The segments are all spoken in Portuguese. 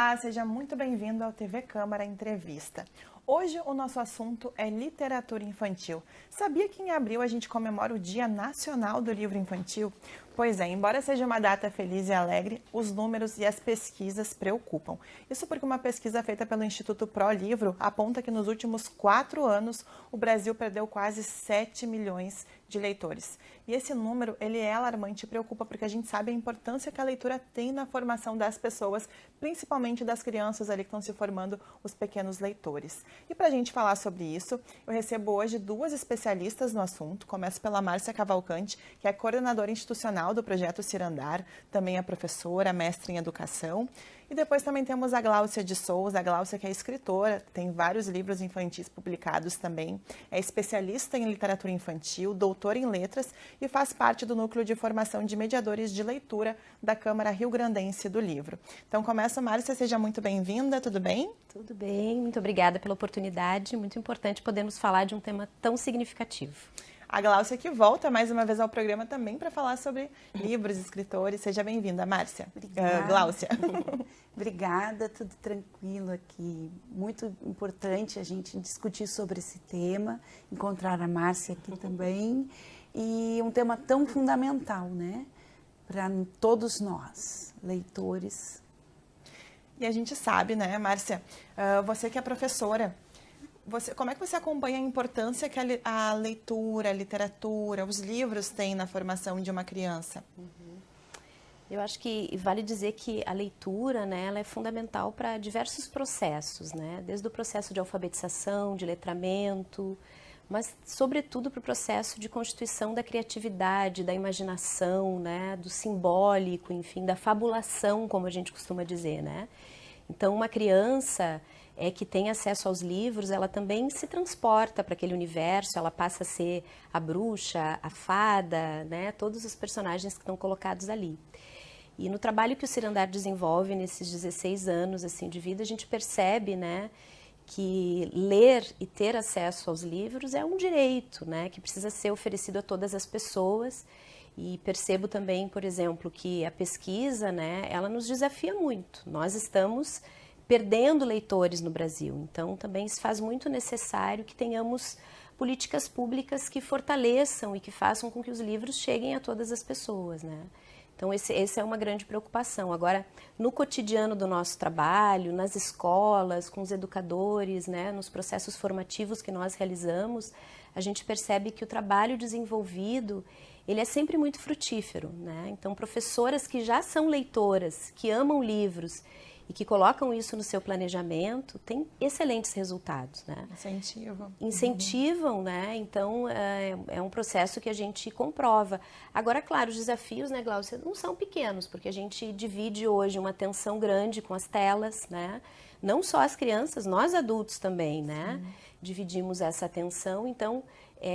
Olá, seja muito bem-vindo ao TV Câmara Entrevista. Hoje o nosso assunto é literatura infantil. Sabia que em abril a gente comemora o Dia Nacional do Livro Infantil? Pois é, embora seja uma data feliz e alegre, os números e as pesquisas preocupam. Isso porque uma pesquisa feita pelo Instituto Pro Livro aponta que nos últimos 4 anos o Brasil perdeu quase 7 milhões de leitores. E esse número, ele é alarmante e preocupa porque a gente sabe a importância que a leitura tem na formação das pessoas, principalmente das crianças ali que estão se formando, os pequenos leitores. E para a gente falar sobre isso, eu recebo hoje 2 especialistas no assunto. Começo pela Márcia Cavalcante, que é coordenadora institucional do projeto Cirandar, também é professora, mestre em educação. E depois também temos a Gláucia de Souza, a Gláucia que é escritora, tem vários livros infantis publicados também, é especialista em literatura infantil, doutora em letras e faz parte do núcleo de formação de mediadores de leitura da Câmara Rio-Grandense do Livro. Então começa, Márcia, seja muito bem-vinda, tudo bem? Tudo bem, muito obrigada pela oportunidade, muito importante podermos falar de um tema tão significativo. A Gláucia que volta mais uma vez ao programa também para falar sobre livros, escritores. Seja bem-vinda, Márcia. Obrigada. Gláucia. Obrigada, tudo tranquilo aqui. Muito importante a gente discutir sobre esse tema, encontrar a Márcia aqui também. E um tema tão fundamental, né? Para todos nós, leitores. E a gente sabe, né, Márcia, você que é professora, como é que você acompanha a importância que a leitura, a literatura, os livros têm na formação de uma criança? Eu acho que vale dizer que a leitura, né, ela é fundamental para diversos processos, né? Desde o processo de alfabetização, de letramento, mas sobretudo para o processo de constituição da criatividade, da imaginação, né, do simbólico, enfim, da fabulação, como a gente costuma dizer, né? Então, uma criança que tem acesso aos livros, ela também se transporta para aquele universo, ela passa a ser a bruxa, a fada, né, todos os personagens que estão colocados ali. E no trabalho que o Cirandar desenvolve nesses 16 anos assim, de vida, a gente percebe, né, que ler e ter acesso aos livros é um direito, né, que precisa ser oferecido a todas as pessoas. E percebo também, por exemplo, que a pesquisa, né, ela nos desafia muito. Nós estamos perdendo leitores no Brasil, então também se faz muito necessário que tenhamos políticas públicas que fortaleçam e que façam com que os livros cheguem a todas as pessoas, né? Então essa é uma grande preocupação. Agora, no cotidiano do nosso trabalho, nas escolas, com os educadores, né, nos processos formativos que nós realizamos, a gente percebe que o trabalho desenvolvido, ele é sempre muito frutífero, né? Então, professoras que já são leitoras, que amam livros e que colocam isso no seu planejamento, têm excelentes resultados, né? Incentivam, né? Então, é um processo que a gente comprova. Agora, claro, os desafios, né, Gláucia, não são pequenos, porque a gente divide hoje uma atenção grande com as telas, né? Não só as crianças, nós adultos também, né? Dividimos essa atenção, então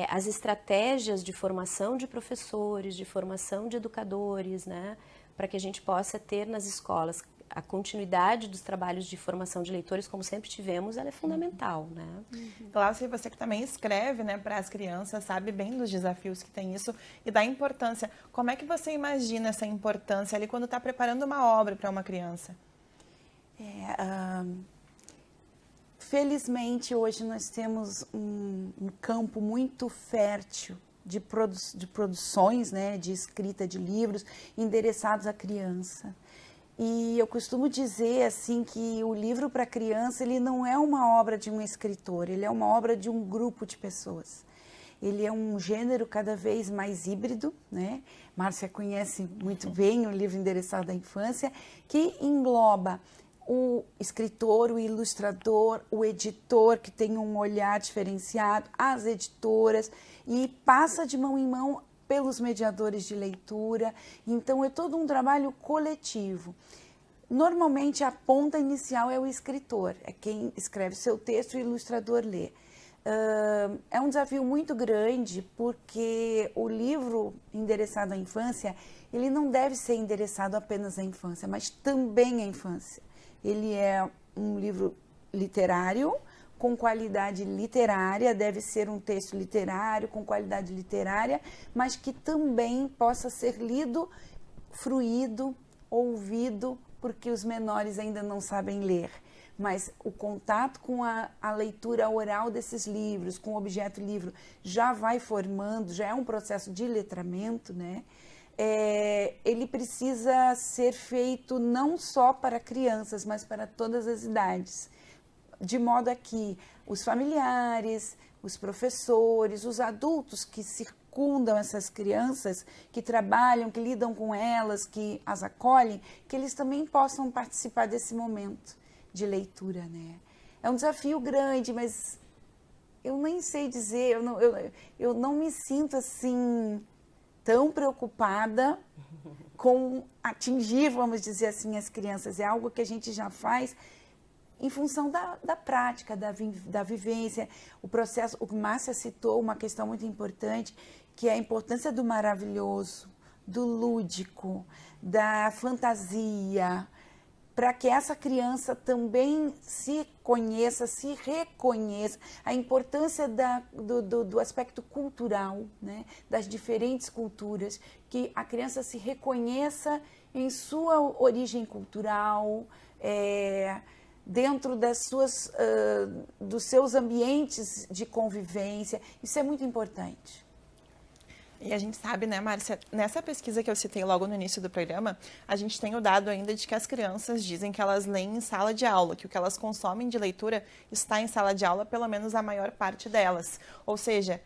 as estratégias de formação de professores, de formação de educadores, né? Para que a gente possa ter nas escolas a continuidade dos trabalhos de formação de leitores, como sempre tivemos, ela é fundamental, né? Cláudia, você que também escreve, né, para as crianças, sabe bem dos desafios que tem isso e da importância. Como é que você imagina essa importância ali quando está preparando uma obra para uma criança? Felizmente, hoje nós temos um campo muito fértil de produções, né, de escrita de livros endereçados à criança. E eu costumo dizer assim que o livro para criança, ele não é uma obra de um escritor, ele é uma obra de um grupo de pessoas. Ele é um gênero cada vez mais híbrido, né? Márcia conhece muito bem o livro endereçado à infância, que engloba o escritor, o ilustrador, o editor, que tem um olhar diferenciado, as editoras, e passa de mão em mão pelos mediadores de leitura. Então, é todo um trabalho coletivo. Normalmente, a ponta inicial é o escritor, é quem escreve seu texto e o ilustrador lê. É um desafio muito grande, porque o livro endereçado à infância, ele não deve ser endereçado apenas à infância, mas também à infância. Ele é um livro literário, com qualidade literária, deve ser um texto literário, com qualidade literária, mas que também possa ser lido, fruído, ouvido porque os menores ainda não sabem ler, mas o contato com a leitura oral desses livros, com o objeto livro, já vai formando, já é um processo de letramento, né? Ele precisa ser feito não só para crianças, mas para todas as idades, de modo a que os familiares, os professores, os adultos que circundam essas crianças, que trabalham, que lidam com elas, que as acolhem, que eles também possam participar desse momento de leitura, né? É um desafio grande, mas eu nem sei dizer, eu não me sinto assim tão preocupada com atingir, vamos dizer assim, as crianças. É algo que a gente já faz em função da prática, da vivência. O processo, o Márcia citou uma questão muito importante, que é a importância do maravilhoso, do lúdico, da fantasia, para que essa criança também se conheça, se reconheça, a importância do aspecto cultural, né? Das diferentes culturas, que a criança se reconheça em sua origem cultural, dentro dos seus ambientes de convivência. Isso é muito importante. E a gente sabe, né, Márcia, nessa pesquisa que eu citei logo no início do programa, a gente tem o dado ainda de que as crianças dizem que elas leem em sala de aula, que o que elas consomem de leitura está em sala de aula, pelo menos a maior parte delas. Ou seja,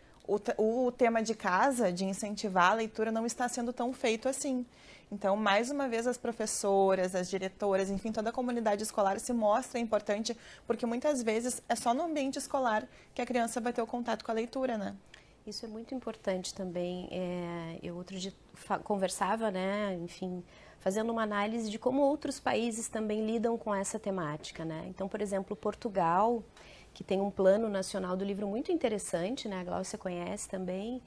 o tema de casa, de incentivar a leitura, não está sendo tão feito assim. Então, mais uma vez, as professoras, as diretoras, enfim, toda a comunidade escolar se mostra importante, porque muitas vezes é só no ambiente escolar que a criança vai ter o contato com a leitura, né? Isso é muito importante também. Eu outro dia conversava, né, enfim, fazendo uma análise de como outros países também lidam com essa temática, né? Então, por exemplo, Portugal, que tem um plano nacional do livro muito interessante, né? A Glaucia conhece também.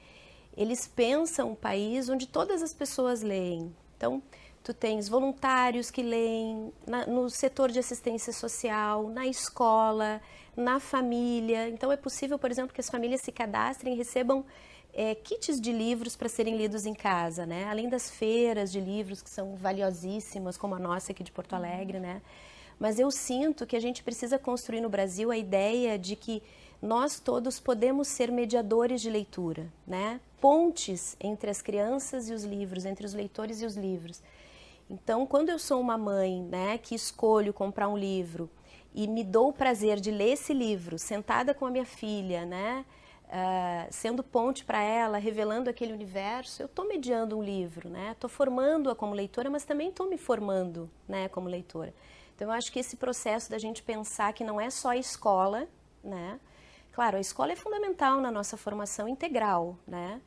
Eles pensam um país onde todas as pessoas leem. Então, tu tens voluntários que leem no setor de assistência social, na escola, na família. Então, é possível, por exemplo, que as famílias se cadastrem e recebam kits de livros para serem lidos em casa, né? Além das feiras de livros, que são valiosíssimas, como a nossa aqui de Porto Alegre, né? Mas eu sinto que a gente precisa construir no Brasil a ideia de que nós todos podemos ser mediadores de leitura, né? Pontes entre as crianças e os livros, entre os leitores e os livros. Então, quando eu sou uma mãe, né, que escolho comprar um livro e me dou o prazer de ler esse livro, sentada com a minha filha, né, sendo ponte para ela, revelando aquele universo, eu estou mediando um livro, né? Estou formando-a como leitora, mas também estou me formando, né, como leitora. Então, eu acho que esse processo da gente pensar que não é só a escola, né? Claro, a escola é fundamental na nossa formação integral, né?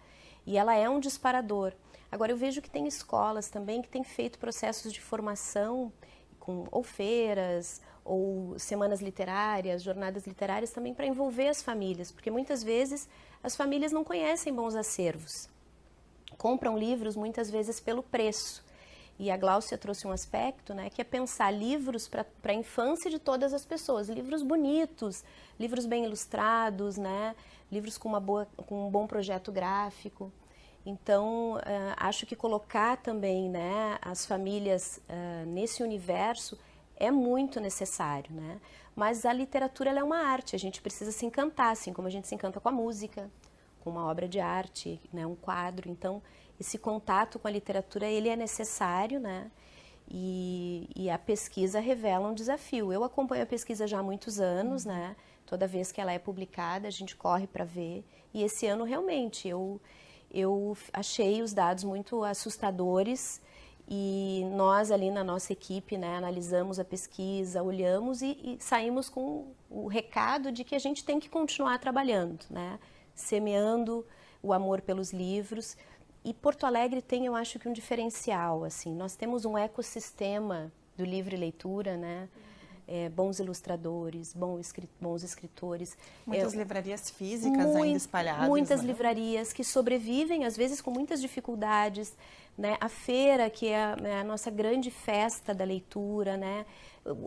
E ela é um disparador. Agora, eu vejo que tem escolas também que têm feito processos de formação com ou feiras, ou semanas literárias, jornadas literárias também para envolver as famílias, porque muitas vezes as famílias não conhecem bons acervos. Compram livros muitas vezes pelo preço. E a Glaucia trouxe um aspecto, né, que é pensar livros para a infância de todas as pessoas, livros bonitos, livros bem ilustrados, né, livros com um bom projeto gráfico. Então, acho que colocar também, né, as famílias nesse universo é muito necessário, né? Mas a literatura ela é uma arte, a gente precisa se encantar, assim como a gente se encanta com a música, com uma obra de arte, né, um quadro. Então, esse contato com a literatura ele é necessário, né? E a pesquisa revela um desafio. Eu acompanho a pesquisa já há muitos anos, né? Toda vez que ela é publicada, a gente corre para ver. E esse ano, realmente, eu achei os dados muito assustadores e nós ali na nossa equipe, né, analisamos a pesquisa, olhamos e saímos com o recado de que a gente tem que continuar trabalhando, né? Semeando o amor pelos livros. E Porto Alegre tem, eu acho que um diferencial, assim, nós temos um ecossistema do livro e leitura, né? Bons ilustradores, bons escritores. Muitas livrarias físicas ainda espalhadas. Muitas, né? livrarias que sobrevivem, às vezes com muitas dificuldades, né? A feira, que é a nossa grande festa da leitura, né?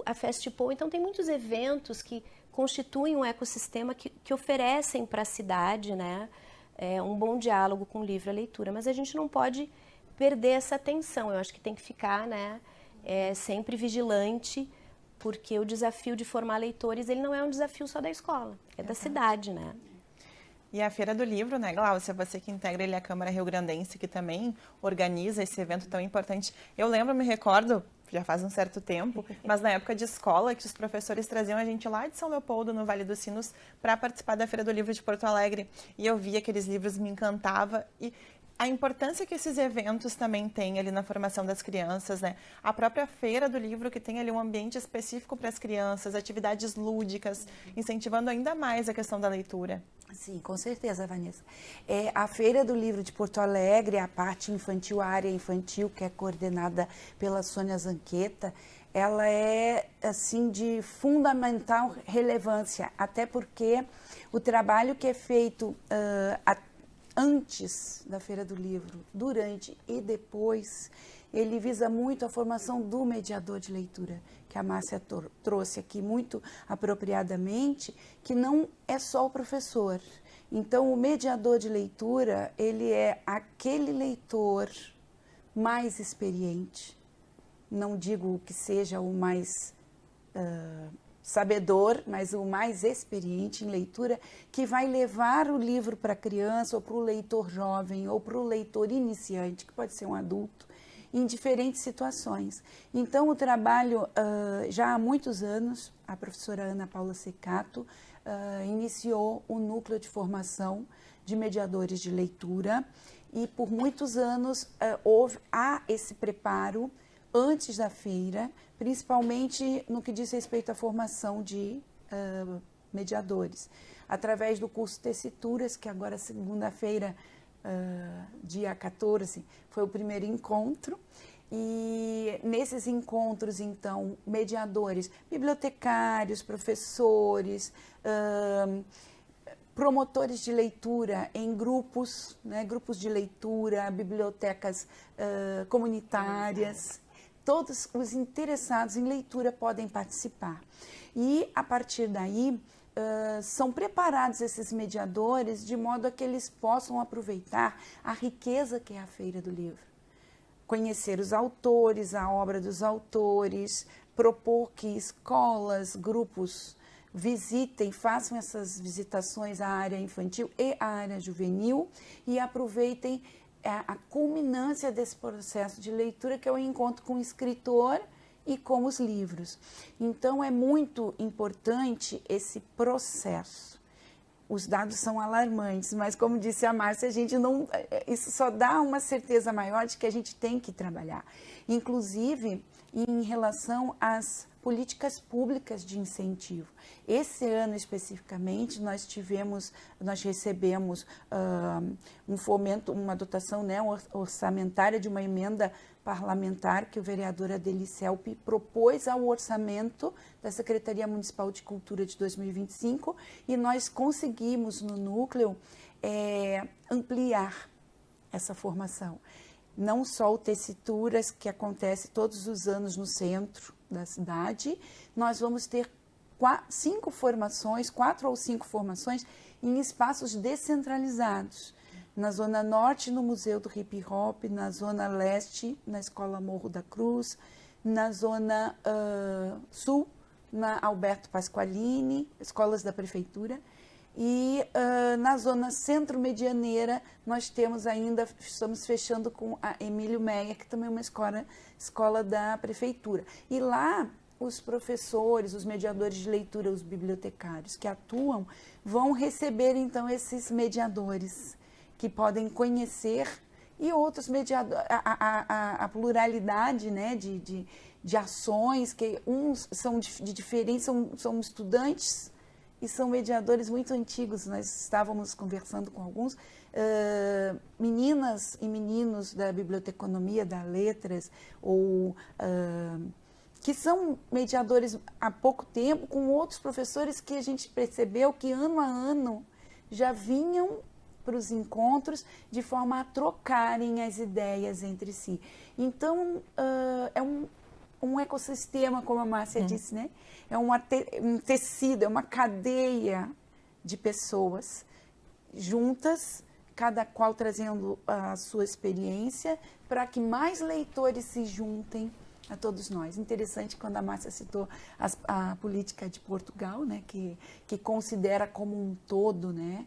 A Festival. Então, tem muitos eventos que constituem um ecossistema que oferecem para a cidade, né? Um bom diálogo com o livro e a leitura. Mas a gente não pode perder essa atenção. Eu acho que tem que ficar, né? sempre vigilante, porque o desafio de formar leitores, ele não é um desafio só da escola, é da cidade, né? E a Feira do Livro, né, Glaucia, você que integra a Câmara Rio-Grandense, que também organiza esse evento tão importante. Eu lembro, me recordo, já faz um certo tempo, mas na época de escola, que os professores traziam a gente lá de São Leopoldo, no Vale dos Sinos, para participar da Feira do Livro de Porto Alegre. E eu via aqueles livros, me encantava. E a importância que esses eventos também têm ali na formação das crianças, né? A própria Feira do Livro, que tem ali um ambiente específico para as crianças, atividades lúdicas, incentivando ainda mais a questão da leitura. Sim, com certeza, Vanessa. A Feira do Livro de Porto Alegre, a parte infantil, a área infantil, que é coordenada pela Sônia Zanqueta, ela é, assim, de fundamental relevância, até porque o trabalho que é feito antes da Feira do Livro, durante e depois, ele visa muito a formação do mediador de leitura, que a Márcia trouxe aqui muito apropriadamente, que não é só o professor. Então, o mediador de leitura, ele é aquele leitor mais experiente, não digo que seja o mais sabedor, mas o mais experiente em leitura, que vai levar o livro para a criança, ou para o leitor jovem, ou para o leitor iniciante, que pode ser um adulto, em diferentes situações. Então, o trabalho, já há muitos anos, a professora Ana Paula Secato iniciou o núcleo de formação de mediadores de leitura, e por muitos anos há esse preparo antes da feira, principalmente no que diz respeito à formação de mediadores, através do curso Tessituras, que agora, segunda-feira, dia 14, foi o primeiro encontro. E nesses encontros, então, mediadores, bibliotecários, professores, promotores de leitura em grupos, né, grupos de leitura, bibliotecas comunitárias, todos os interessados em leitura podem participar. E, a partir daí, são preparados esses mediadores de modo a que eles possam aproveitar a riqueza que é a Feira do Livro. Conhecer os autores, a obra dos autores, propor que escolas, grupos visitem, façam essas visitações à área infantil e à área juvenil e aproveitem a culminância desse processo de leitura, que é o encontro com o escritor e com os livros. Então, é muito importante esse processo. Os dados são alarmantes, mas, como disse a Márcia, isso só dá uma certeza maior de que a gente tem que trabalhar. Inclusive, em relação às políticas públicas de incentivo. Esse ano, especificamente, nós recebemos um fomento, uma dotação, né, orçamentária de uma emenda parlamentar que o vereador Adeli Selpi propôs ao orçamento da Secretaria Municipal de Cultura de 2025, e nós conseguimos, no núcleo, ampliar essa formação. Não só o Tessituras, que acontece todos os anos no centro da cidade, nós vamos ter 4 ou 5 formações em espaços descentralizados. Na Zona Norte, no Museu do Hip Hop, na Zona Leste, na Escola Morro da Cruz, na Zona Sul, na Alberto Pasqualini, escolas da Prefeitura, e na Zona Centro-Medianeira nós temos ainda, estamos fechando com a Emílio Meyer, que também é uma escola da Prefeitura. E lá, os professores, os mediadores de leitura, os bibliotecários que atuam, vão receber, então, esses mediadores, que podem conhecer, e outros mediadores, a pluralidade, né, de ações, que uns são de diferentes, são estudantes e são mediadores muito antigos. Nós estávamos conversando com alguns meninas e meninos da biblioteconomia, da letras, ou que são mediadores há pouco tempo, com outros professores que a gente percebeu que ano a ano já vinham para os encontros de forma a trocarem as ideias entre si. Então, é um ecossistema, como a Márcia disse, né? É um tecido, é uma cadeia de pessoas juntas, cada qual trazendo a sua experiência, para que mais leitores se juntem a todos nós. Interessante quando a Márcia citou a política de Portugal, né, que considera como um todo, né,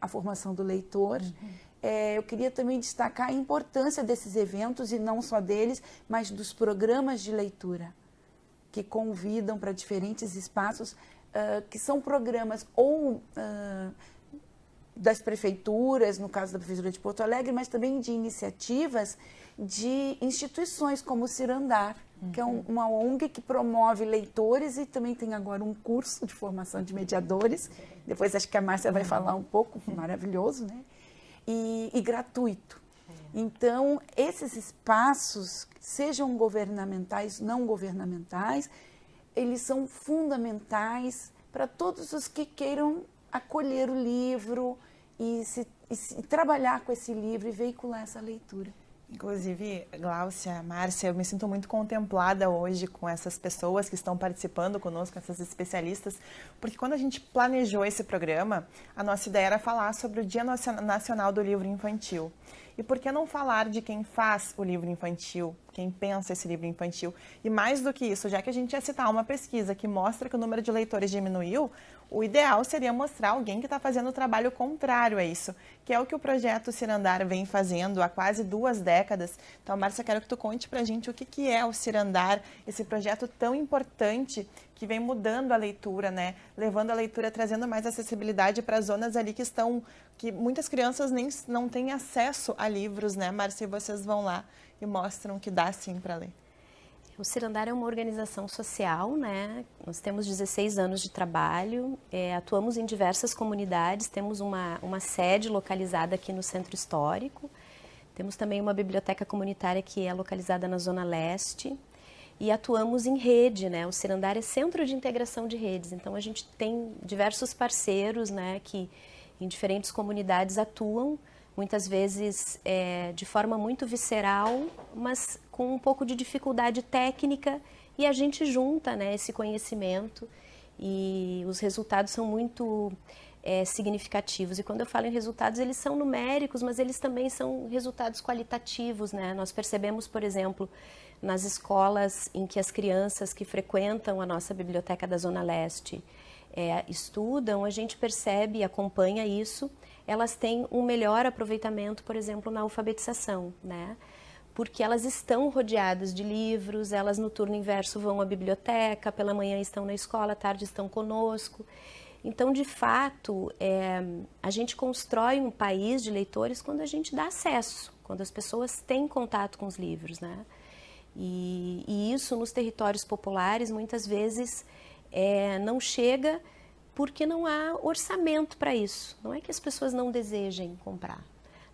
a formação do leitor. Eu queria também destacar a importância desses eventos, e não só deles, mas dos programas de leitura, que convidam para diferentes espaços, que são programas ou das prefeituras, no caso da Prefeitura de Porto Alegre, mas também de iniciativas de instituições como o Cirandar, que é uma ONG que promove leitores e também tem agora um curso de formação de mediadores. Depois acho que a Márcia vai falar um pouco, maravilhoso, né? E gratuito. Então, esses espaços, sejam governamentais, não governamentais, eles são fundamentais para todos os que queiram acolher o livro e trabalhar com esse livro e veicular essa leitura. Inclusive, Gláucia, Márcia, eu me sinto muito contemplada hoje com essas pessoas que estão participando conosco, essas especialistas, porque quando a gente planejou esse programa, a nossa ideia era falar sobre o Dia Nacional do Livro Infantil. E por que não falar de quem faz o livro infantil, quem pensa esse livro infantil? E mais do que isso, já que a gente ia citar uma pesquisa que mostra que o número de leitores diminuiu, o ideal seria mostrar alguém que está fazendo o trabalho contrário a isso, que é o que o projeto Cirandar vem fazendo há quase 2 décadas. Então, Márcia, quero que tu conte pra gente o que é o Cirandar, esse projeto tão importante que vem mudando a leitura, né? Levando a leitura, trazendo mais acessibilidade para zonas ali que muitas crianças nem não têm acesso a livros, né, Márcia? E vocês vão lá e mostram que dá sim para ler. O Cirandar é uma organização social, né? Nós temos 16 anos de trabalho, atuamos em diversas comunidades, temos uma sede localizada aqui no Centro Histórico, temos também uma biblioteca comunitária que é localizada na Zona Leste e atuamos em rede, né? O Cirandar é centro de integração de redes, então a gente tem diversos parceiros, né, que em diferentes comunidades atuam, muitas vezes de forma muito visceral, mas com um pouco de dificuldade técnica, e a gente junta, né, esse conhecimento e os resultados são muito significativos. E quando eu falo em resultados, eles são numéricos, mas eles também são resultados qualitativos, né? Nós percebemos, por exemplo, nas escolas em que as crianças que frequentam a nossa biblioteca da Zona Leste estudam, a gente percebe e acompanha isso, elas têm um melhor aproveitamento, por exemplo, na alfabetização, né? Porque elas estão rodeadas de livros, elas no turno inverso vão à biblioteca, pela manhã estão na escola, à tarde estão conosco. Então, de fato, a gente constrói um país de leitores quando a gente dá acesso, quando as pessoas têm contato com os livros, né? E isso nos territórios populares muitas vezes não chega porque não há orçamento para isso. Não é que as pessoas não desejem comprar.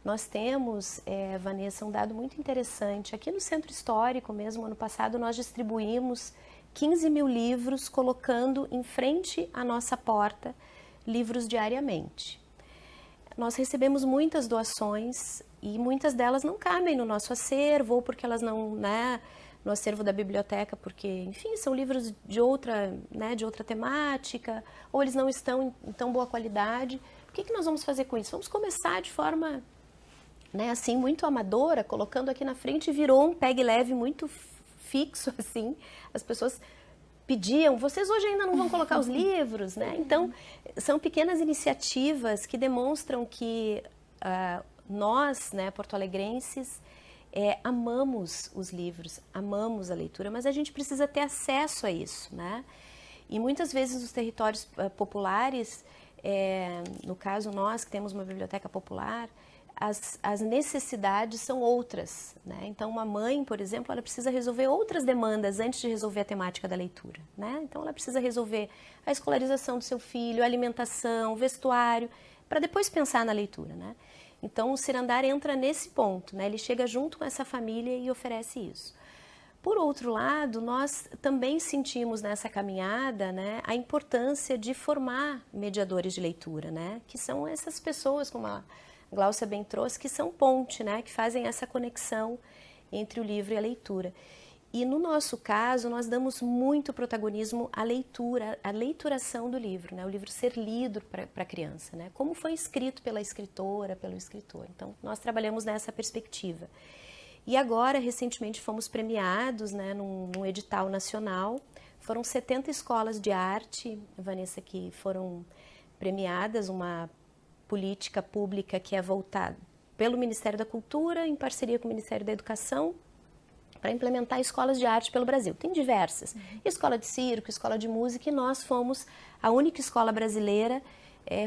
Nós temos, Vanessa, um dado muito interessante. Aqui no Centro Histórico mesmo, ano passado, nós distribuímos 15 mil livros, colocando em frente à nossa porta livros diariamente. Nós recebemos muitas doações e muitas delas não cabem no nosso acervo, ou porque elas não, né, no acervo da biblioteca, porque, enfim, são livros de outra temática, ou eles não estão em tão boa qualidade. O que nós vamos fazer com isso? Vamos começar de forma, né, assim, muito amadora, colocando aqui na frente, e virou um pegue leve muito fixo, assim. As pessoas pediam, vocês hoje ainda não vão colocar os livros, né? Então, são pequenas iniciativas que demonstram que nós, né, porto-alegrenses, amamos os livros, amamos a leitura, mas a gente precisa ter acesso a isso, né? E muitas vezes os territórios populares, no caso nós que temos uma biblioteca popular, as necessidades são outras, né? Então, uma mãe, por exemplo, ela precisa resolver outras demandas antes de resolver a temática da leitura, né? Então, ela precisa resolver a escolarização do seu filho, a alimentação, o vestuário, para depois pensar na leitura, né? Então, o Cirandar entra nesse ponto, né? Ele chega junto com essa família e oferece isso. Por outro lado, nós também sentimos nessa caminhada, né, a importância de formar mediadores de leitura, né? Que são essas pessoas, como a Gláucia bem trouxe, que são ponte, né, que fazem essa conexão entre o livro e a leitura. E no nosso caso, nós damos muito protagonismo à leitura, à leituração do livro, né, o livro ser lido para a criança, né, como foi escrito pela escritora, pelo escritor. Então, nós trabalhamos nessa perspectiva. E agora, recentemente, fomos premiados, né, num edital nacional. Foram 70 escolas de arte, Vanessa, que foram premiadas, uma política pública que é voltada pelo Ministério da Cultura, em parceria com o Ministério da Educação, para implementar escolas de arte pelo Brasil. Tem diversas. Escola de circo, escola de música, e nós fomos a única escola brasileira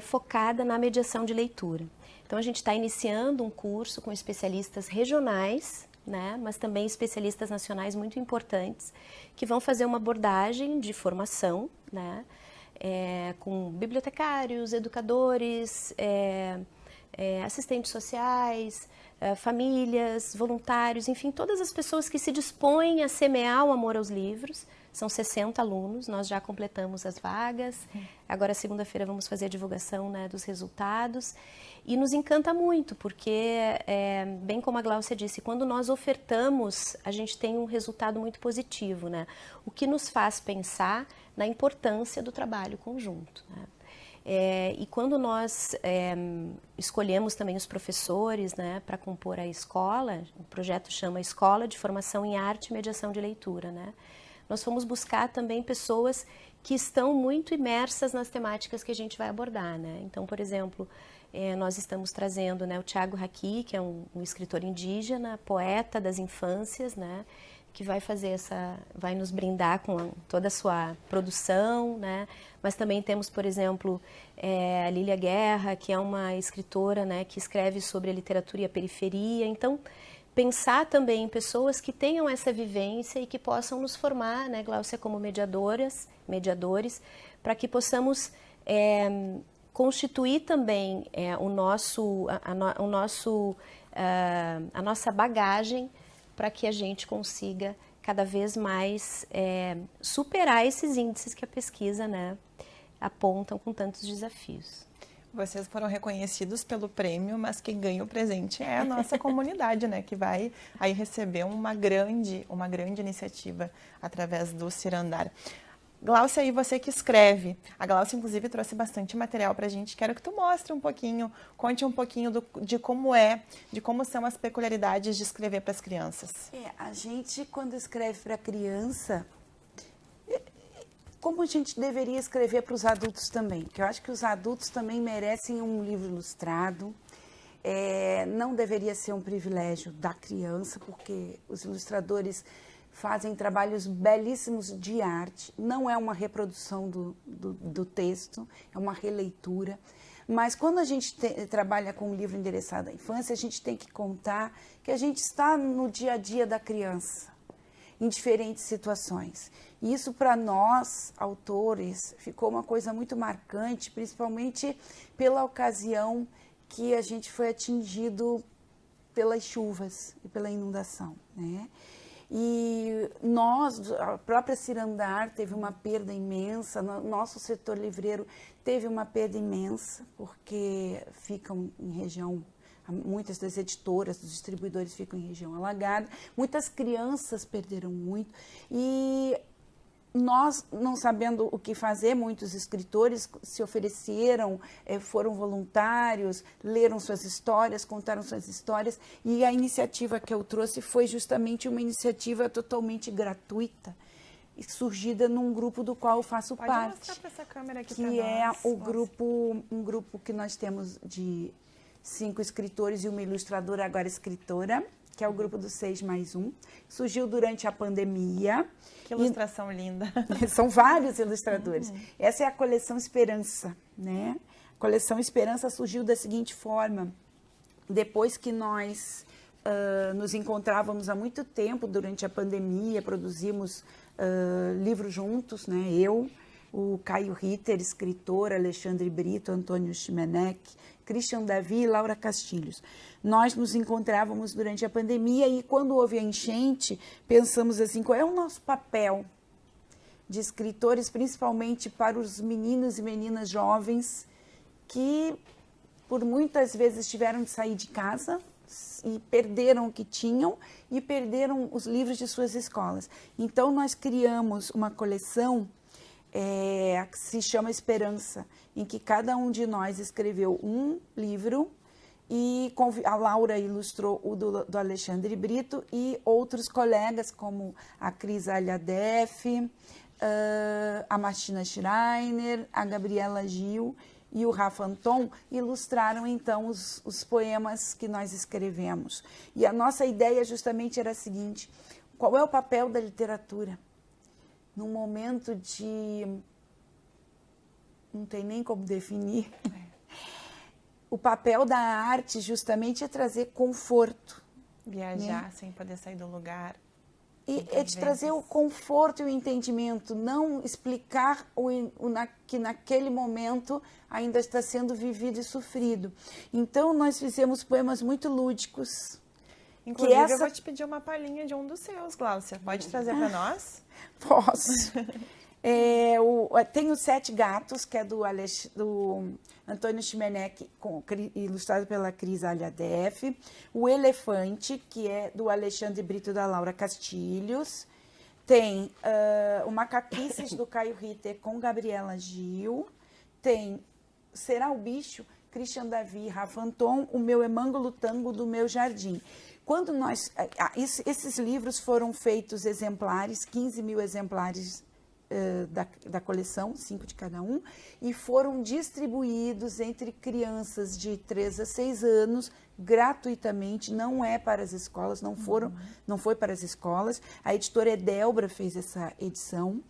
focada na mediação de leitura. Então, a gente está iniciando um curso com especialistas regionais, né, mas também especialistas nacionais muito importantes, que vão fazer uma abordagem de formação, né, com bibliotecários, educadores, assistentes sociais, famílias, voluntários, enfim, todas as pessoas que se dispõem a semear o amor aos livros. São 60 alunos, nós já completamos as vagas. Agora, segunda-feira, vamos fazer a divulgação, né, dos resultados. E nos encanta muito, porque, bem como a Gláucia disse, quando nós ofertamos, a gente tem um resultado muito positivo, né? O que nos faz pensar na importância do trabalho conjunto, né? E quando nós escolhemos também os professores, né, para compor a escola, o projeto chama Escola de Formação em Arte e Mediação de Leitura, né? Nós fomos buscar também pessoas que estão muito imersas nas temáticas que a gente vai abordar, né? Então, por exemplo, nós estamos trazendo, né, o Thiago Raqui, que é um escritor indígena, poeta das infâncias, né, que vai nos brindar com toda a sua produção, né? Mas também temos, por exemplo, a Lília Guerra, que é uma escritora, né, que escreve sobre a literatura e a periferia. Então, pensar também em pessoas que tenham essa vivência e que possam nos formar, né, Gláucia, como mediadores, para que possamos constituir também a nossa bagagem, para que a gente consiga cada vez mais superar esses índices que a pesquisa, né, apontam com tantos desafios. Vocês foram reconhecidos pelo prêmio, mas quem ganha o presente é a nossa comunidade, né, que vai aí receber uma grande iniciativa através do Cirandar. Gláucia, aí você que escreve. A Gláucia, inclusive, trouxe bastante material para a gente. Quero que tu mostre um pouquinho, conte um pouquinho de como são as peculiaridades de escrever para as crianças. A gente, quando escreve para criança, como a gente deveria escrever para os adultos também? Porque eu acho que os adultos também merecem um livro ilustrado. Não deveria ser um privilégio da criança, porque os ilustradores fazem trabalhos belíssimos de arte. Não é uma reprodução do texto, é uma releitura. Mas quando a gente trabalha com um livro endereçado à infância, a gente tem que contar que a gente está no dia a dia da criança, em diferentes situações. E isso, para nós, autores, ficou uma coisa muito marcante, principalmente pela ocasião que a gente foi atingido pelas chuvas e pela inundação, né? E a própria Cirandar teve uma perda imensa, nosso setor livreiro teve uma perda imensa, porque ficam em região, muitas das editoras, dos distribuidores ficam em região alagada, muitas crianças perderam muito, e nós, não sabendo o que fazer, muitos escritores se ofereceram, foram voluntários, leram suas histórias, contaram suas histórias, e a iniciativa que eu trouxe foi justamente uma iniciativa totalmente gratuita, surgida num grupo do qual eu faço parte. Pode mostrar para essa câmera aqui que é um grupo que nós temos de 5 escritores e uma ilustradora, agora escritora, que é o grupo do 6+1, surgiu durante a pandemia. Que ilustração linda! São vários ilustradores. Essa é a coleção Esperança, né? A coleção Esperança surgiu da seguinte forma: depois que nós nos encontrávamos há muito tempo durante a pandemia, produzimos livros juntos, né? Eu, o Caio Ritter, escritor, Alexandre Brito, Antônio Chimenec, Christian Davi e Laura Castilhos. Nós nos encontrávamos durante a pandemia e quando houve a enchente, pensamos assim, qual é o nosso papel de escritores, principalmente para os meninos e meninas jovens que por muitas vezes tiveram de sair de casa e perderam o que tinham e perderam os livros de suas escolas. Então nós criamos uma coleção que se chama Esperança, em que cada um de nós escreveu um livro E a Laura ilustrou o do Alexandre Brito e outros colegas, como a Cris Alhadef, a Martina Schreiner, a Gabriela Gil e o Rafa Anton, ilustraram, então, os poemas que nós escrevemos. E a nossa ideia justamente era a seguinte: qual é o papel da literatura? Num momento de... não tem nem como definir. O papel da arte justamente é trazer conforto. Viajar, né? sem poder sair do lugar. E é de trazer o conforto e o entendimento, não explicar que naquele momento ainda está sendo vivido e sofrido. Então, nós fizemos poemas muito lúdicos. Inclusive, eu vou te pedir uma palhinha de um dos seus, Gláucia. Pode trazer para nós? Posso. Tem os Sete Gatos, que é do Antônio Chimenec, ilustrado pela Cris Alhadef. O Elefante, que é do Alexandre Brito e da Laura Castilhos. Tem o Macaquices, do Caio Ritter, com Gabriela Gil. Tem Será o Bicho, Christian Davi, Rafa Anton. O Meu Emângulo Tango, do Meu Jardim. Quando esses livros foram feitos exemplares, 15 mil exemplares da coleção, 5 de cada um, e foram distribuídos entre crianças de 3 a 6 anos, gratuitamente, não é para as escolas, não foi para as escolas. A editora Edelbra fez essa edição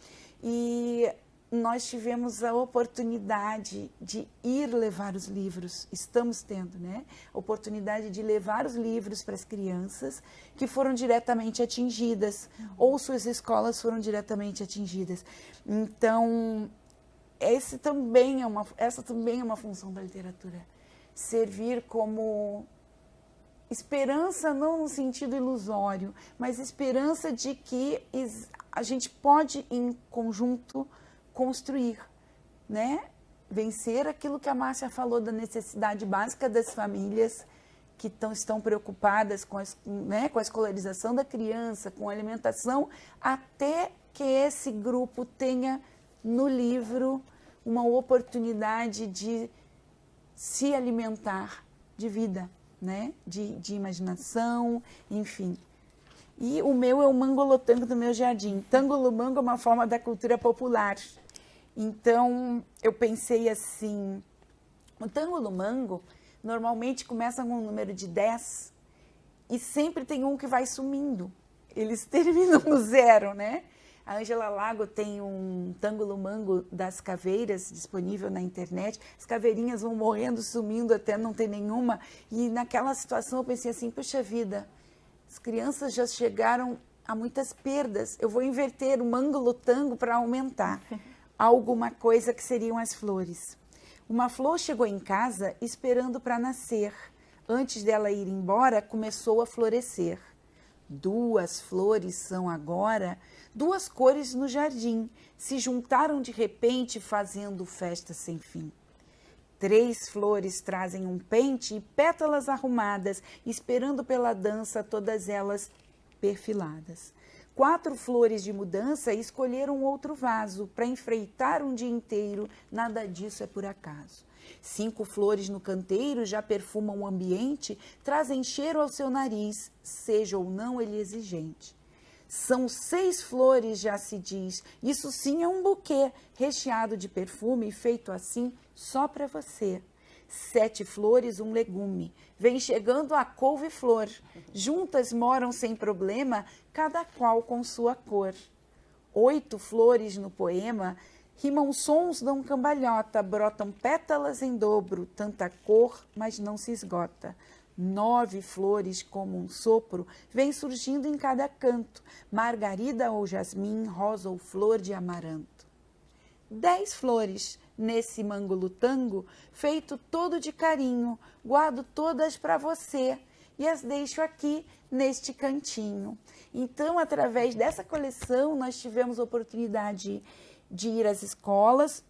e nós tivemos a oportunidade de ir levar os livros, estamos tendo, né? Oportunidade de levar os livros para as crianças que foram diretamente atingidas, ou suas escolas foram diretamente atingidas. Então, essa também é uma função da literatura. Servir como esperança, não no sentido ilusório, mas esperança de que a gente pode, em conjunto, construir, né? Vencer aquilo que a Márcia falou da necessidade básica das famílias que estão preocupadas com a escolarização da criança, com a alimentação, até que esse grupo tenha no livro uma oportunidade de se alimentar de vida, né? De imaginação, enfim. E o meu é o Mangolotango do Meu Jardim. Tangolomango é uma forma da cultura popular. Então, eu pensei assim, o Tangolomango normalmente começa com um número de 10 e sempre tem um que vai sumindo. Eles terminam no 0, né? A Ângela Lago tem um Tangolomango das caveiras disponível na internet. As caveirinhas vão morrendo, sumindo, até não ter nenhuma. E naquela situação eu pensei assim, puxa vida, as crianças já chegaram a muitas perdas. Eu vou inverter o Mangolotango para aumentar alguma coisa que seriam as flores. Uma flor chegou em casa esperando para nascer. Antes dela ir embora, começou a florescer. 2 flores são agora 2 cores no jardim. Se juntaram de repente, fazendo festa sem fim. 3 flores trazem um pente e pétalas arrumadas, esperando pela dança, todas elas perfiladas. 4 flores de mudança escolheram outro vaso para enfreitar um dia inteiro, nada disso é por acaso. 5 flores no canteiro já perfumam o ambiente, trazem cheiro ao seu nariz, seja ou não ele exigente. São 6 flores, já se diz, isso sim é um buquê, recheado de perfume, feito assim só para você. 7 flores, um legume, vem chegando a couve-flor. Juntas moram sem problema, cada qual com sua cor. 8 flores no poema, rimam sons, dão cambalhota, brotam pétalas em dobro, tanta cor, mas não se esgota. 9 flores como um sopro, vem surgindo em cada canto, margarida ou jasmim, rosa ou flor de amaranto. 10 flores, nesse Mangolotango, feito todo de carinho, guardo todas para você e as deixo aqui neste cantinho. Então, através dessa coleção, nós tivemos a oportunidade de ir às escolas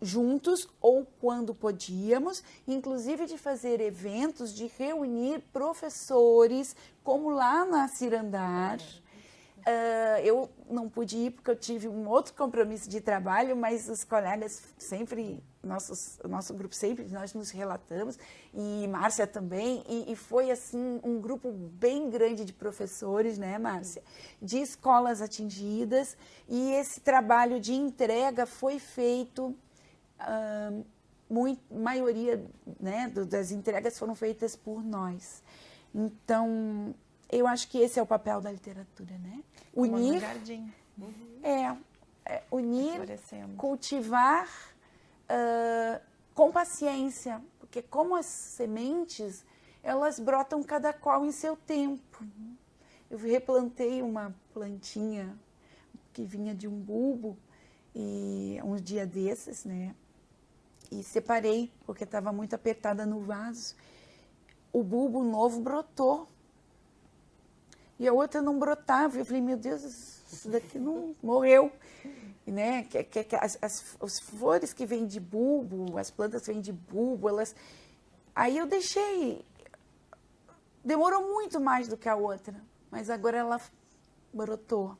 juntos ou quando podíamos, inclusive de fazer eventos, de reunir professores, como lá na Cirandar, Eu não pude ir porque eu tive um outro compromisso de trabalho, mas os colegas sempre, nosso grupo sempre, nós nos relatamos, e Márcia também, e foi assim um grupo bem grande de professores, né, Márcia, de escolas atingidas, e esse trabalho de entrega foi feito, maioria, né, das entregas foram feitas por nós. Então, eu acho que esse é o papel da literatura, né? Unir, unir, cultivar com paciência, porque como as sementes, elas brotam cada qual em seu tempo. Eu replantei uma plantinha que vinha de um bulbo e um dia desses, né? E separei, porque estava muito apertada no vaso. O bulbo novo brotou. E a outra não brotava. Eu falei, meu Deus, isso daqui não morreu. E, né? As flores que vêm de bulbo, as plantas que vêm de bulbo, elas... Aí eu deixei. Demorou muito mais do que a outra, mas agora ela brotou.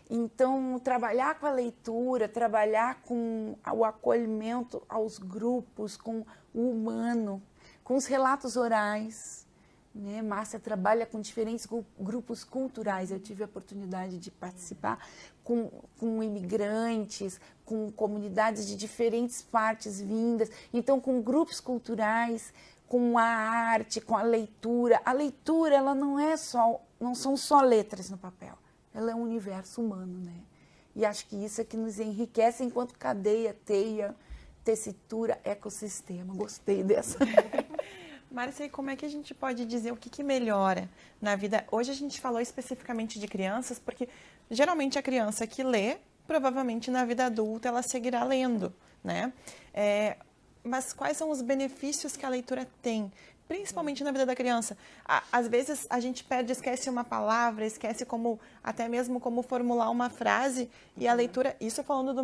Então, trabalhar com a leitura, trabalhar com o acolhimento aos grupos, com o humano, com os relatos orais, né? Márcia trabalha com diferentes grupos culturais. Eu tive a oportunidade de participar com imigrantes, com comunidades de diferentes partes vindas. Então, com grupos culturais, com a arte, com a leitura. A leitura, ela não são só letras no papel. Ela é um universo humano, né? E acho que isso é que nos enriquece enquanto cadeia, teia, tessitura, ecossistema. Gostei dessa. Márcia, e como é que a gente pode dizer o que melhora na vida? Hoje a gente falou especificamente de crianças, porque geralmente a criança que lê, provavelmente na vida adulta ela seguirá lendo, né? Mas quais são os benefícios que a leitura tem, principalmente na vida da criança? Às vezes a gente esquece uma palavra, esquece até mesmo como formular uma frase, e a leitura, isso falando do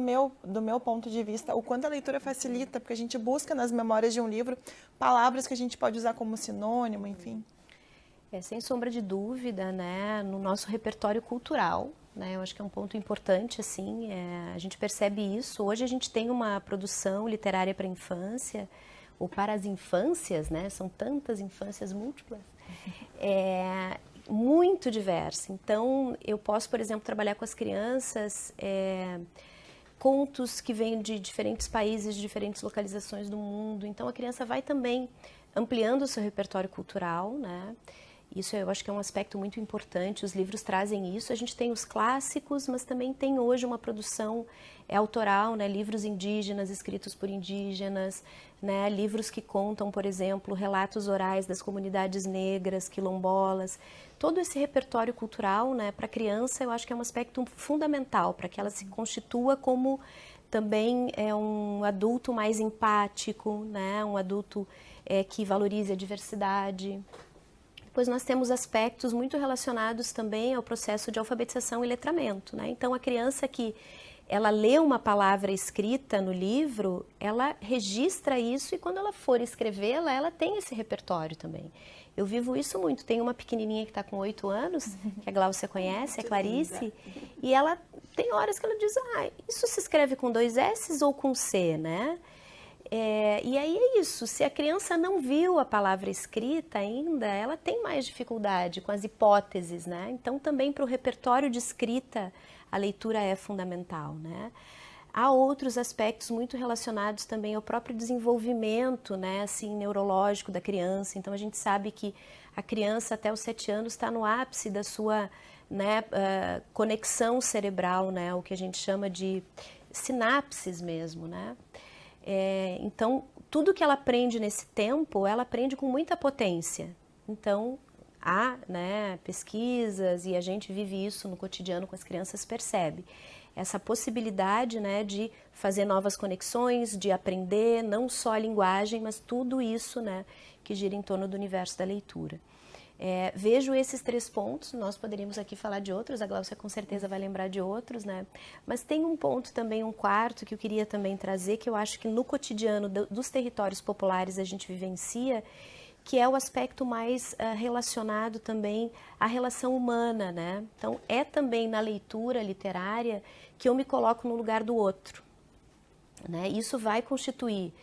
meu ponto de vista, o quanto a leitura facilita, porque a gente busca nas memórias de um livro palavras que a gente pode usar como sinônimo, enfim. Sem sombra de dúvida, né, no nosso repertório cultural, né, eu acho que é um ponto importante, assim, a gente percebe isso. Hoje a gente tem uma produção literária para a infância, ou para as infâncias, né? São tantas infâncias múltiplas, muito diversa. Então, eu posso, por exemplo, trabalhar com as crianças contos que vêm de diferentes países, de diferentes localizações do mundo. Então, a criança vai também ampliando o seu repertório cultural, né? Isso eu acho que é um aspecto muito importante, os livros trazem isso. A gente tem os clássicos, mas também tem hoje uma produção autoral, né? Livros indígenas escritos por indígenas, né? Livros que contam, por exemplo, relatos orais das comunidades negras, quilombolas. Todo esse repertório cultural, né, para a criança, eu acho que é um aspecto fundamental, para que ela se constitua como também um adulto mais empático, né? Um adulto que valorize a diversidade. Depois nós temos aspectos muito relacionados também ao processo de alfabetização e letramento, né? Então, a criança que ela lê uma palavra escrita no livro, ela registra isso e quando ela for escrevê-la, ela tem esse repertório também. Eu vivo isso muito. Tem uma pequenininha que está com 8 anos, que a Gláucia conhece, a Clarice, e ela tem horas que ela diz, isso se escreve com 2 S ou com C, né? E aí é isso, se a criança não viu a palavra escrita ainda, ela tem mais dificuldade com as hipóteses, né? Então também para o repertório de escrita a leitura é fundamental, né? Há outros aspectos muito relacionados também ao próprio desenvolvimento, né, assim, neurológico da criança. Então a gente sabe que a criança até os 7 anos está no ápice da sua, né, conexão cerebral, né, o que a gente chama de sinapses mesmo, né? Então, tudo que ela aprende nesse tempo, ela aprende com muita potência. Então, há, né, pesquisas e a gente vive isso no cotidiano com as crianças, percebe essa possibilidade, né, de fazer novas conexões, de aprender não só a linguagem, mas tudo isso, né, que gira em torno do universo da leitura. Vejo esses 3 pontos, nós poderíamos aqui falar de outros, a Gláucia com certeza vai lembrar de outros, né? Mas tem um ponto também, um quarto, que eu queria também trazer, que eu acho que no cotidiano dos territórios populares a gente vivencia, que é o aspecto mais relacionado também à relação humana, né? Então, é também na leitura literária que eu me coloco no lugar do outro, né? Isso vai constituir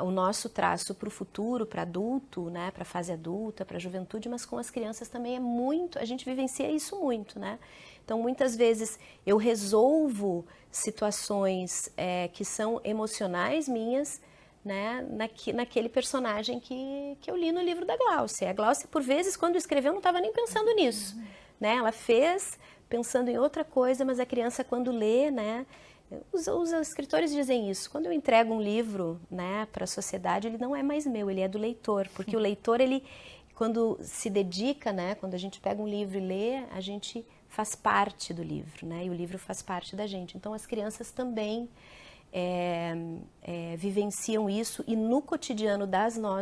o nosso traço para o futuro, para adulto, né? Para a fase adulta, para a juventude, mas com as crianças também é muito, a gente vivencia isso muito, né? Então, muitas vezes eu resolvo situações que são emocionais minhas, né, naquele personagem que eu li no livro da Gláucia. A Gláucia, por vezes, quando escreveu, não estava nem pensando nisso, né? Ela fez pensando em outra coisa, mas a criança, quando lê, né? Os escritores dizem isso. Quando eu entrego um livro, né, para a sociedade, ele não é mais meu, ele é do leitor, porque o leitor, ele, quando se dedica, né, quando a gente pega um livro e lê, a gente faz parte do livro, né? E o livro faz parte da gente. Então, as crianças também vivenciam isso, e no cotidiano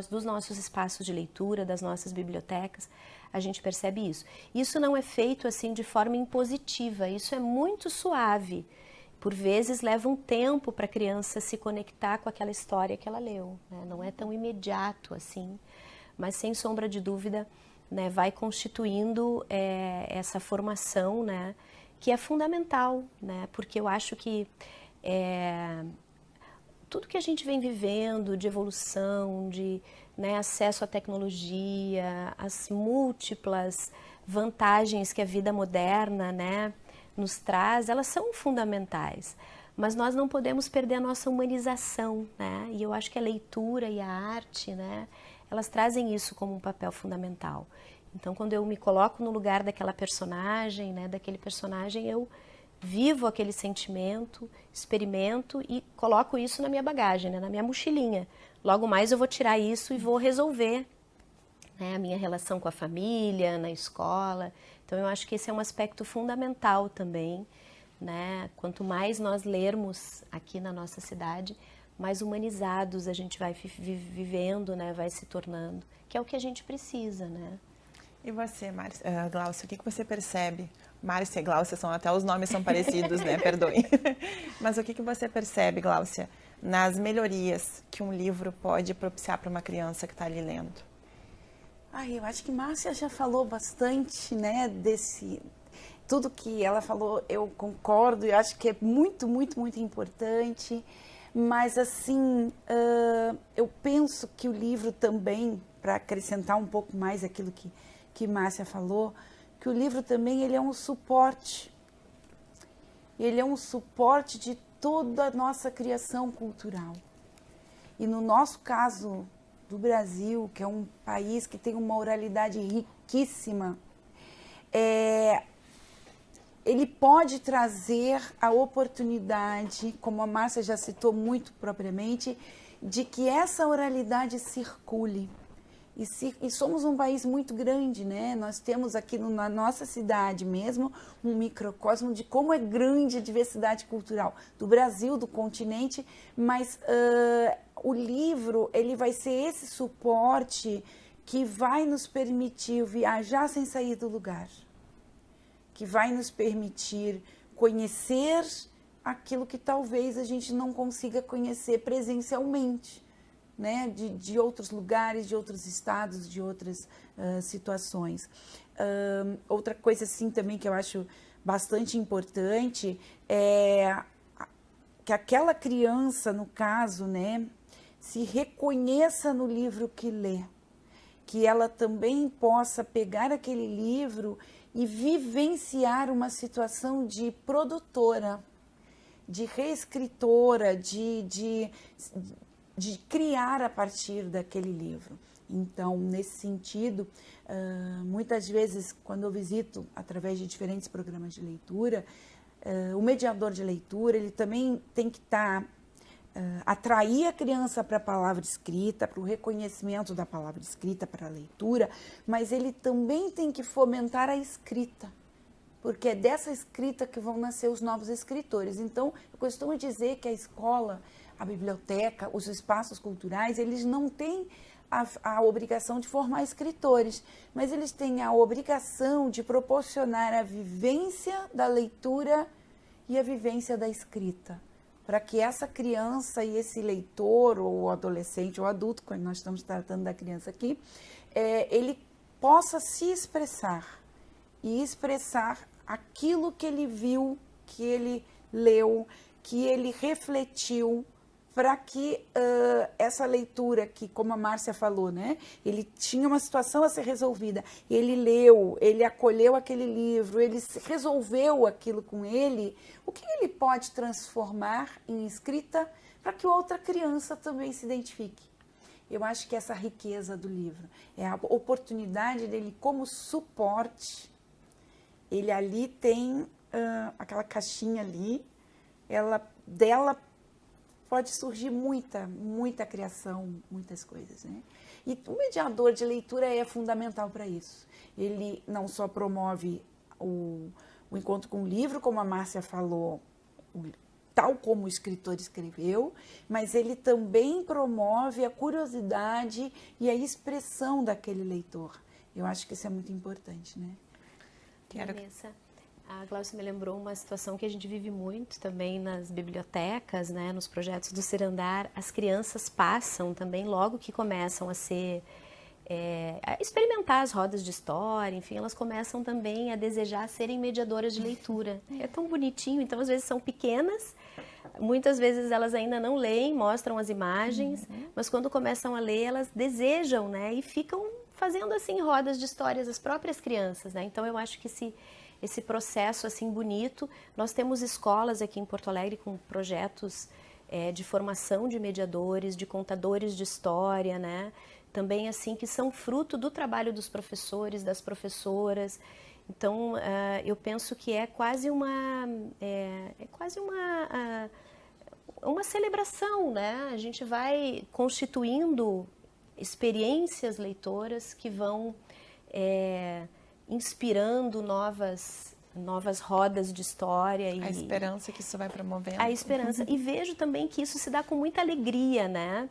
dos nossos espaços de leitura, das nossas bibliotecas, a gente percebe isso. Isso não é feito assim de forma impositiva, isso é muito suave. Por vezes leva um tempo para a criança se conectar com aquela história que ela leu, né? Não é tão imediato assim, mas sem sombra de dúvida, né, vai constituindo essa formação, né, que é fundamental, né? Porque eu acho que tudo que a gente vem vivendo de evolução, de, né, acesso à tecnologia, as múltiplas vantagens que a vida moderna, né, nos traz, elas são fundamentais. Mas nós não podemos perder a nossa humanização, né? E eu acho que a leitura e a arte, né, elas trazem isso como um papel fundamental. Então, quando eu me coloco no lugar daquela personagem, né, daquele personagem, eu vivo aquele sentimento, experimento e coloco isso na minha bagagem, né, na minha mochilinha. Logo mais eu vou tirar isso e vou resolver, né, a minha relação com a família, na escola. Então eu acho que esse é um aspecto fundamental também, né? Quanto mais nós lermos aqui na nossa cidade, mais humanizados a gente vai vivendo, né, vai se tornando, que é o que a gente precisa, né? E você, Gláucia, o que você percebe? Márcia e Gláucia, até os nomes são parecidos, né? Perdoe. Mas o que você percebe, Gláucia, nas melhorias que um livro pode propiciar para uma criança que está ali lendo? Eu acho que Márcia já falou bastante, né, tudo que ela falou, eu concordo, eu acho que é muito, muito, muito importante, mas assim, eu penso que o livro também, para acrescentar um pouco mais aquilo que Márcia falou, que o livro também ele é um suporte de toda a nossa criação cultural. E no nosso caso do Brasil, que é um país que tem uma oralidade riquíssima, ele pode trazer a oportunidade, como a Márcia já citou muito propriamente, de que essa oralidade circule. E somos um país muito grande, né? Nós temos aqui na nossa cidade mesmo um microcosmo de como é grande a diversidade cultural do Brasil, do continente, mas o livro ele vai ser esse suporte que vai nos permitir viajar sem sair do lugar, que vai nos permitir conhecer aquilo que talvez a gente não consiga conhecer presencialmente, né, de outros lugares, de outros estados, de outras situações. Outra coisa assim também que eu acho bastante importante é que aquela criança, no caso, né, se reconheça no livro que lê, que ela também possa pegar aquele livro e vivenciar uma situação de produtora, de reescritora, de criar a partir daquele livro. Então, nesse sentido, muitas vezes, quando eu visito através de diferentes programas de leitura, o mediador de leitura, ele também tem que atrair a criança para a palavra escrita, para o reconhecimento da palavra escrita, para a leitura, mas ele também tem que fomentar a escrita, porque é dessa escrita que vão nascer os novos escritores. Então, eu costumo dizer que a escola, a biblioteca, os espaços culturais, eles não têm a obrigação de formar escritores, mas eles têm a obrigação de proporcionar a vivência da leitura e a vivência da escrita, para que essa criança e esse leitor, ou adolescente, ou adulto, quando nós estamos tratando da criança aqui, ele possa se expressar e expressar aquilo que ele viu, que ele leu, que ele refletiu, para que essa leitura que, como a Márcia falou, né, ele tinha uma situação a ser resolvida, ele leu, ele acolheu aquele livro, ele resolveu aquilo com ele, o que ele pode transformar em escrita para que outra criança também se identifique? Eu acho que essa riqueza do livro é a oportunidade dele como suporte. Ele ali tem aquela caixinha ali, dela pode surgir muita criação, muitas coisas, né? E o mediador de leitura é fundamental para isso. Ele não só promove o encontro com o livro, como a Márcia falou, tal como o escritor escreveu, mas ele também promove a curiosidade e a expressão daquele leitor. Eu acho que isso é muito importante, né? A Glaucia me lembrou uma situação que a gente vive muito também nas bibliotecas, né, nos projetos do Cirandar. As crianças passam também, logo que começam a experimentar as rodas de história, enfim, elas começam também a desejar serem mediadoras de leitura. É tão bonitinho, então às vezes são pequenas, muitas vezes elas ainda não leem, mostram as imagens, mas quando começam a ler, elas desejam, né, e ficam fazendo assim rodas de histórias, as próprias crianças, né? Então eu acho que esse processo assim bonito, nós temos escolas aqui em Porto Alegre com projetos de formação de mediadores, de contadores de história, né? Também assim que são fruto do trabalho dos professores, das professoras. Então eu penso que é quase uma uma celebração, né? A gente vai constituindo experiências leitoras que vão inspirando novas rodas de história. A esperança que isso vai promovendo. A esperança. E vejo também que isso se dá com muita alegria, né?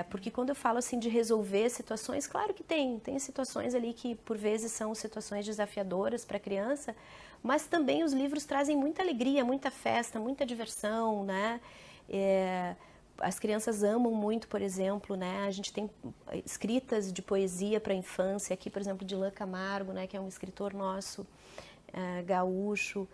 Porque quando eu falo assim de resolver situações, claro que tem situações ali que por vezes são situações desafiadoras para a criança, mas também os livros trazem muita alegria, muita festa, muita diversão, né? As crianças amam muito, por exemplo, né? A gente tem escritas de poesia para a infância, aqui, por exemplo, de Lã Camargo, né? Que é um escritor nosso, gaúcho,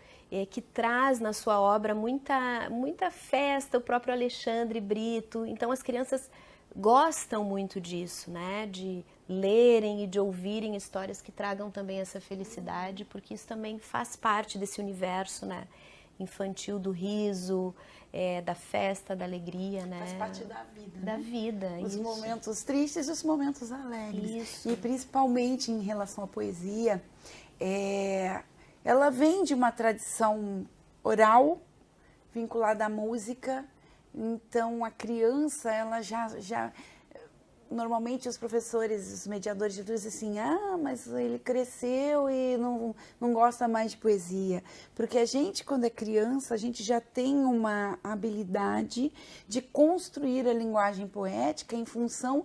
que traz na sua obra muita festa, o próprio Alexandre Brito. Então, as crianças gostam muito disso, né? De lerem e de ouvirem histórias que tragam também essa felicidade, porque isso também faz parte desse universo, né? Infantil, do riso, da festa, da alegria, né? Faz parte da vida. Da vida, Os isso. momentos tristes e os momentos alegres. Isso. E principalmente em relação à poesia, ela vem de uma tradição oral, vinculada à música. Então, a criança, ela já normalmente os professores, os mediadores de tudo dizem assim, mas ele cresceu e não gosta mais de poesia. Porque a gente, quando é criança, a gente já tem uma habilidade de construir a linguagem poética em função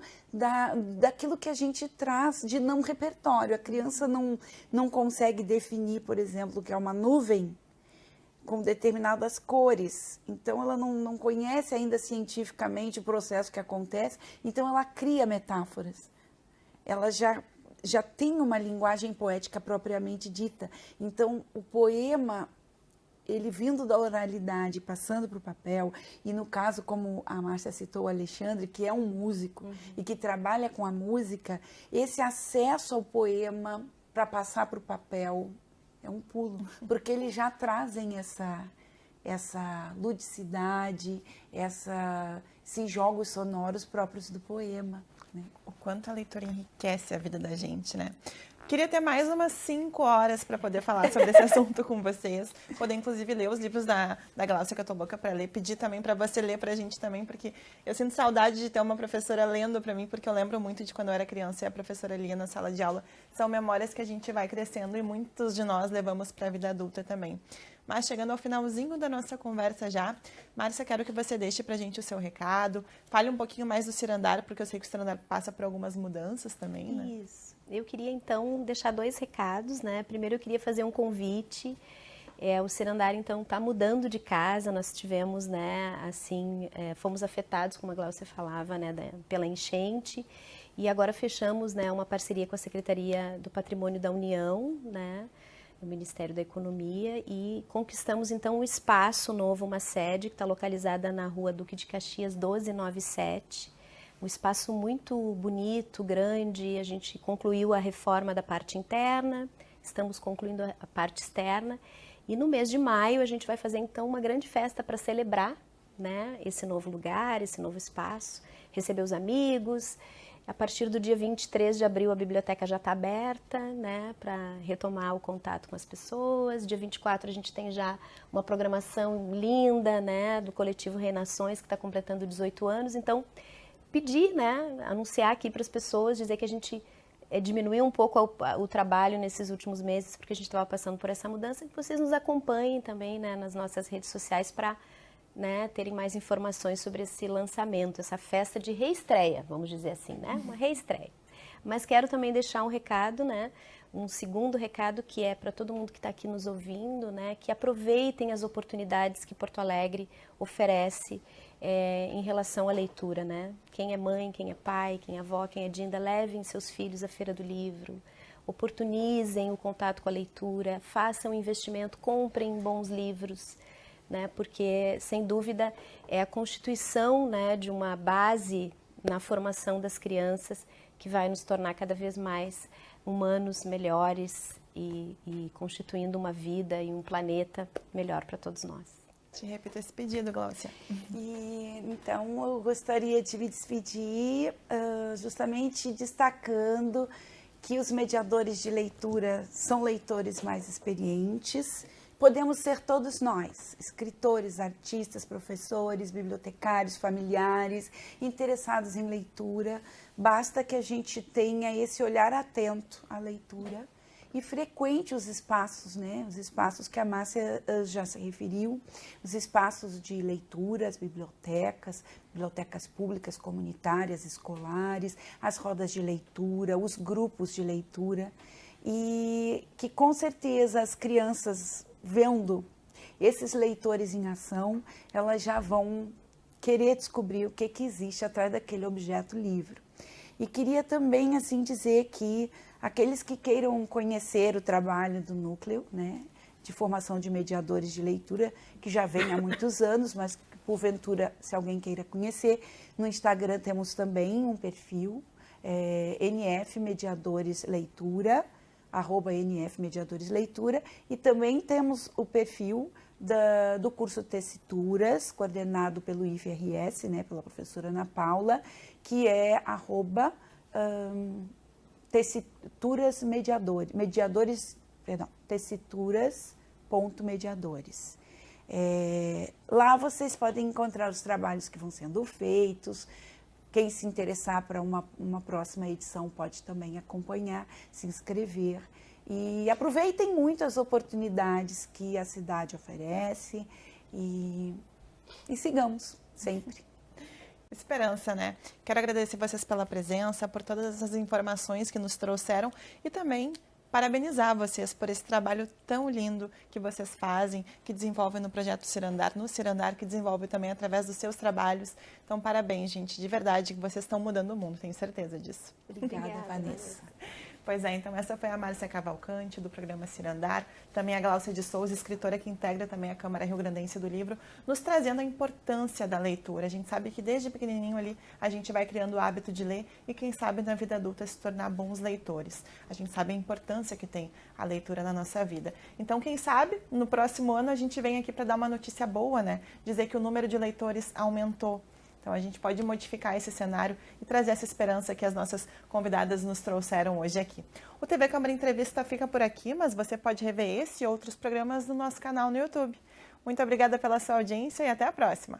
daquilo que a gente traz de não repertório. A criança não consegue definir, por exemplo, o que é uma nuvem com determinadas cores. Então, ela não conhece ainda cientificamente o processo que acontece, então ela cria metáforas. Ela já tem uma linguagem poética propriamente dita. Então, o poema, ele vindo da oralidade, passando para o papel, e no caso, como a Márcia citou, o Alexandre, que é um músico e que trabalha com a música, esse acesso ao poema para passar para o papel, é um pulo, porque eles já trazem essa ludicidade, esses jogos sonoros próprios do poema, né? O quanto a leitura enriquece a vida da gente, né? Queria ter mais umas 5 horas para poder falar sobre esse assunto com vocês. Poder, inclusive, ler os livros da Glaucia, que eu tô louca para ler. Pedir também para você ler para a gente também, porque eu sinto saudade de ter uma professora lendo para mim, porque eu lembro muito de quando eu era criança e a professora lia na sala de aula. São memórias que a gente vai crescendo e muitos de nós levamos para a vida adulta também. Mas chegando ao finalzinho da nossa conversa já, Márcia, quero que você deixe para a gente o seu recado. Fale um pouquinho mais do Cirandar, porque eu sei que o Cirandar passa por algumas mudanças também, né? Isso. Eu queria, então, deixar 2 recados, né? Primeiro, eu queria fazer um convite. O Cirandar, então, está mudando de casa. Nós tivemos, né, assim, fomos afetados, como a Glaucia falava, né, pela enchente. E agora fechamos, né, uma parceria com a Secretaria do Patrimônio da União, né, o Ministério da Economia, e conquistamos então um espaço novo, uma sede que está localizada na Rua Duque de Caxias 1297, um espaço muito bonito, grande. A gente concluiu a reforma da parte interna, estamos concluindo a parte externa, e no mês de maio a gente vai fazer então uma grande festa para celebrar, né, esse novo lugar, esse novo espaço, receber os amigos. A partir do dia 23 de abril, a biblioteca já está aberta, né, para retomar o contato com as pessoas. Dia 24 a gente tem já uma programação linda, né, do coletivo Reinações, que está completando 18 anos. Então, pedir, né, anunciar aqui para as pessoas, dizer que a gente diminuiu um pouco o trabalho nesses últimos meses, porque a gente estava passando por essa mudança, que vocês nos acompanhem também, né, nas nossas redes sociais para, né, terem mais informações sobre esse lançamento, essa festa de reestreia, vamos dizer assim, né, uma reestreia. Mas quero também deixar um recado, né, um segundo recado, que é para todo mundo que está aqui nos ouvindo, né, que aproveitem as oportunidades que Porto Alegre oferece em relação à leitura, né. Quem é mãe, quem é pai, quem é avó, quem é Dinda, levem seus filhos à Feira do Livro, oportunizem o contato com a leitura, façam um investimento, comprem bons livros, né, porque, sem dúvida, é a constituição, né, de uma base na formação das crianças que vai nos tornar cada vez mais humanos melhores e constituindo uma vida e um planeta melhor para todos nós. Te repito esse pedido, Gláucia. E, então, eu gostaria de me despedir justamente destacando que os mediadores de leitura são leitores mais experientes. Podemos ser todos nós, escritores, artistas, professores, bibliotecários, familiares, interessados em leitura. Basta que a gente tenha esse olhar atento à leitura e frequente os espaços, né? Os espaços que a Márcia já se referiu, os espaços de leitura, as bibliotecas públicas, comunitárias, escolares, as rodas de leitura, os grupos de leitura, e que com certeza as crianças, vendo esses leitores em ação, elas já vão querer descobrir o que existe atrás daquele objeto livro. E queria também assim dizer que aqueles que queiram conhecer o trabalho do Núcleo, né, de formação de mediadores de leitura, que já vem há muitos anos, mas porventura, se alguém queira conhecer, no Instagram temos também um perfil, NF Mediadores Leitura, @NF Mediadores Leitura, e também temos o perfil do curso Tessituras, coordenado pelo IFRS, né, pela professora Ana Paula, que é Tessituras Tessituras.mediadores. Lá vocês podem encontrar os trabalhos que vão sendo feitos. Quem se interessar para uma próxima edição pode também acompanhar, se inscrever. E aproveitem muito as oportunidades que a cidade oferece e sigamos sempre. Esperança, né? Quero agradecer vocês pela presença, por todas as informações que nos trouxeram e também parabenizar vocês por esse trabalho tão lindo que vocês fazem, que desenvolvem no projeto Cirandar, que desenvolve também através dos seus trabalhos. Então, parabéns, gente, de verdade, que vocês estão mudando o mundo, tenho certeza disso. Obrigada, Vanessa. Pois é, então essa foi a Márcia Cavalcante, do programa Cirandar, também a Gláucia de Souza, escritora que integra também a Câmara Rio-Grandense do Livro, nos trazendo a importância da leitura. A gente sabe que desde pequenininho ali a gente vai criando o hábito de ler e quem sabe na vida adulta se tornar bons leitores. A gente sabe a importância que tem a leitura na nossa vida. Então, quem sabe, no próximo ano a gente vem aqui para dar uma notícia boa, né? Dizer que o número de leitores aumentou. Então, a gente pode modificar esse cenário e trazer essa esperança que as nossas convidadas nos trouxeram hoje aqui. O TV Câmara Entrevista fica por aqui, mas você pode rever esse e outros programas no nosso canal no YouTube. Muito obrigada pela sua audiência e até a próxima!